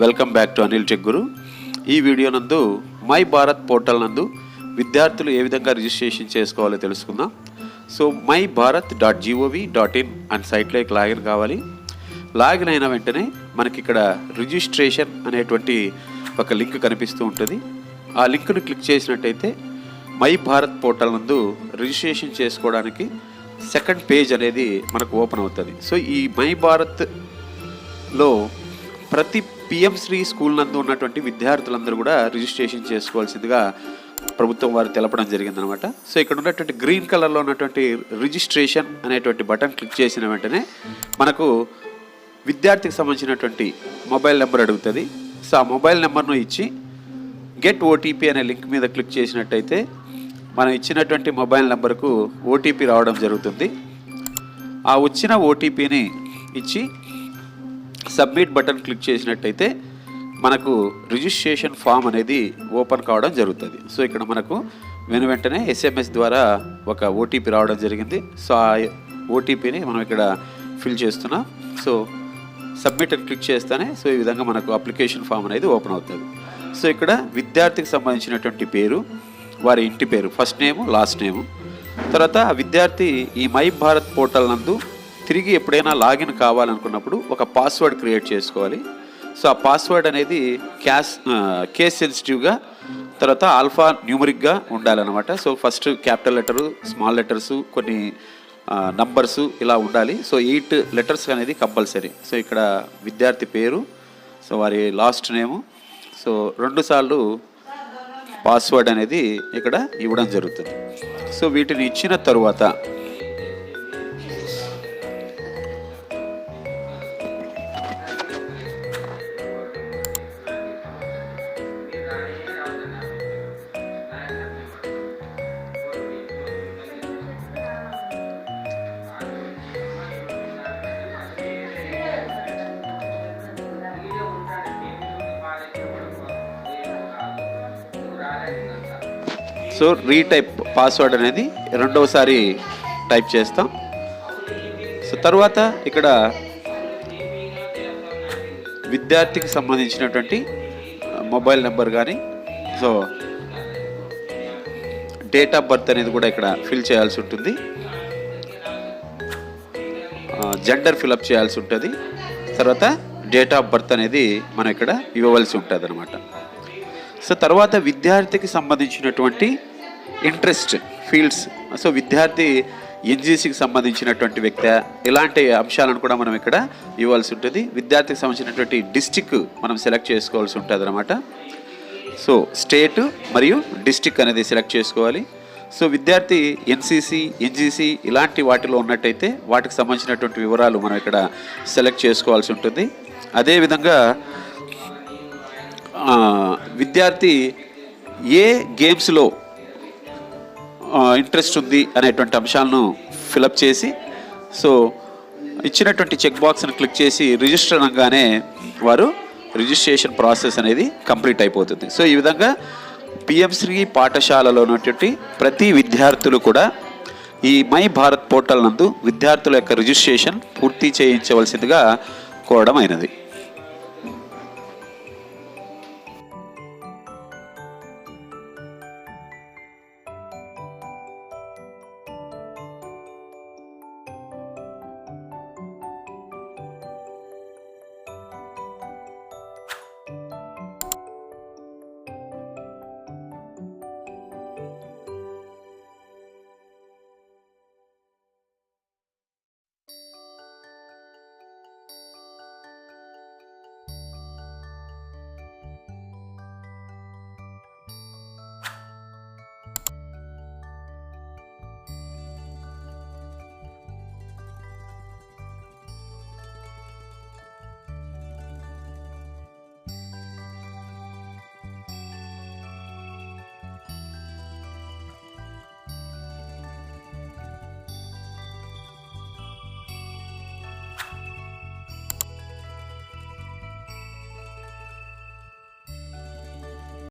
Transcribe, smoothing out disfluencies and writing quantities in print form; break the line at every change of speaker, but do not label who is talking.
Welcome back to Anil tech guru. ఈ video నందు my Bharat portal నందు విద్యార్థులు ఏ విధంగా రిజిస్ట్రేషన్ చేసుకోవాలో తెలుసుకుందాం. సో myBharat.gov.in అని సైట్లోకి లాగిన్ కావాలి. లాగిన్ అయిన వెంటనే మనకి ఇక్కడ రిజిస్ట్రేషన్ అనేటువంటి ఒక లింక్ కనిపిస్తూ ఉంటుంది. ఆ లింక్ను క్లిక్ చేసినట్టయితే మై భారత్ పోర్టల్ నందు రిజిస్ట్రేషన్ చేసుకోవడానికి సెకండ్ పేజ్ అనేది మనకు ఓపెన్ అవుతుంది. సో ఈ మై భారత్లో ప్రతి పిఎం శ్రీ స్కూల్ నందు ఉన్నటువంటి విద్యార్థులందరూ కూడా రిజిస్ట్రేషన్ చేసుకోవాల్సిందిగా ప్రభుత్వం వారు తెలపడం జరిగిందనమాట. సో ఇక్కడ ఉన్నటువంటి గ్రీన్ కలర్లో ఉన్నటువంటి రిజిస్ట్రేషన్ అనేటువంటి బటన్ క్లిక్ చేసిన వెంటనే మనకు విద్యార్థికి సంబంధించినటువంటి మొబైల్ నెంబర్ అడుగుతుంది. సో ఆ మొబైల్ నెంబర్ను ఇచ్చి గెట్ ఓటీపీ అనే లింక్ మీద క్లిక్ చేసినట్టయితే మనం ఇచ్చినటువంటి మొబైల్ నెంబర్కు ఓటీపీ రావడం జరుగుతుంది. ఆ వచ్చిన ఓటీపీని ఇచ్చి సబ్మిట్ బటన్ క్లిక్ చేసినట్టయితే మనకు రిజిస్ట్రేషన్ ఫామ్ అనేది ఓపెన్ కావడం జరుగుతుంది. సో ఇక్కడ మనకు వెంటనే ఎస్ఎంఎస్ ద్వారా ఒక ఓటీపీ రావడం జరిగింది. సో ఆ ఓటీపీని మనం ఇక్కడ ఫిల్ చేస్తున్నాం. సో సబ్మిట్ అని క్లిక్ చేస్తేనే సో ఈ విధంగా మనకు అప్లికేషన్ ఫామ్ అనేది ఓపెన్ అవుతుంది. సో ఇక్కడ విద్యార్థికి సంబంధించినటువంటి పేరు, వారి ఇంటి పేరు, ఫస్ట్ నేము, లాస్ట్ నేము, తర్వాత విద్యార్థి ఈ మై భారత్ పోర్టల్ నందు తిరిగి ఎప్పుడైనా లాగిన్ కావాలనుకున్నప్పుడు ఒక పాస్వర్డ్ క్రియేట్ చేసుకోవాలి. సో ఆ పాస్వర్డ్ అనేది కేస్ సెన్సిటివ్గా, తర్వాత ఆల్ఫా న్యూమరిక్గా ఉండాలన్నమాట. So first capital letter, small letters, కొన్ని నంబర్సు ఇలా ఉండాలి. సో 8 లెటర్స్ అనేది కంపల్సరీ. సో ఇక్కడ విద్యార్థి పేరు, సో వారి లాస్ట్ నేము, సో 2 సార్లు పాస్వర్డ్ అనేది ఇక్కడ ఇవ్వడం జరుగుతుంది. సో వీటిని ఇచ్చిన తరువాత సో రీటైప్ పాస్వర్డ్ అనేది రెండవసారి టైప్ చేస్తాం. సో తర్వాత ఇక్కడ విద్యార్థికి సంబంధించినటువంటి మొబైల్ నెంబర్ కానీ, సో డేట్ ఆఫ్ బర్త్ అనేది కూడా ఇక్కడ ఫిల్ చేయాల్సి ఉంటుంది. జెండర్ ఫిలప్ చేయాల్సి ఉంటుంది. తర్వాత డేట్ ఆఫ్ బర్త్ అనేది మనం ఇక్కడ ఇవ్వవలసి ఉంటుంది అనమాట. సో తర్వాత విద్యార్థికి సంబంధించినటువంటి ఇంట్రెస్ట్ ఫీల్డ్స్, సో విద్యార్థి ఎన్జీసీకి సంబంధించినటువంటి వ్యక్తి, ఇలాంటి అంశాలను కూడా మనం ఇక్కడ ఇవ్వాల్సి ఉంటుంది. విద్యార్థికి సంబంధించినటువంటి డిస్టిక్ మనం సెలెక్ట్ చేసుకోవాల్సి ఉంటుంది అనమాట. సో స్టేట్ మరియు డిస్టిక్ అనేది సెలెక్ట్ చేసుకోవాలి. సో విద్యార్థి ఎన్సీసీ, ఎన్జీసీ ఇలాంటి వాటిలో ఉన్నట్టయితే వాటికి సంబంధించినటువంటి వివరాలు మనం ఇక్కడ సెలెక్ట్ చేసుకోవాల్సి ఉంటుంది. అదేవిధంగా విద్యార్థి ఏ గేమ్స్లో ఇంట్రెస్ట్ ఉంది అనేటువంటి అంశాలను ఫిలప్ చేసి, సో ఇచ్చినటువంటి చెక్ బాక్స్ని క్లిక్ చేసి రిజిస్టర్ అనగానే వారు రిజిస్ట్రేషన్ ప్రాసెస్ అనేది కంప్లీట్ అయిపోతుంది. సో ఈ విధంగా పిఎం శ్రీ పాఠశాలలో ఉన్నటువంటి ప్రతి విద్యార్థులు కూడా ఈ మై భారత్ పోర్టల్ నందు విద్యార్థుల యొక్క రిజిస్ట్రేషన్ పూర్తి చేయించవలసిందిగా కోరడం అయినది.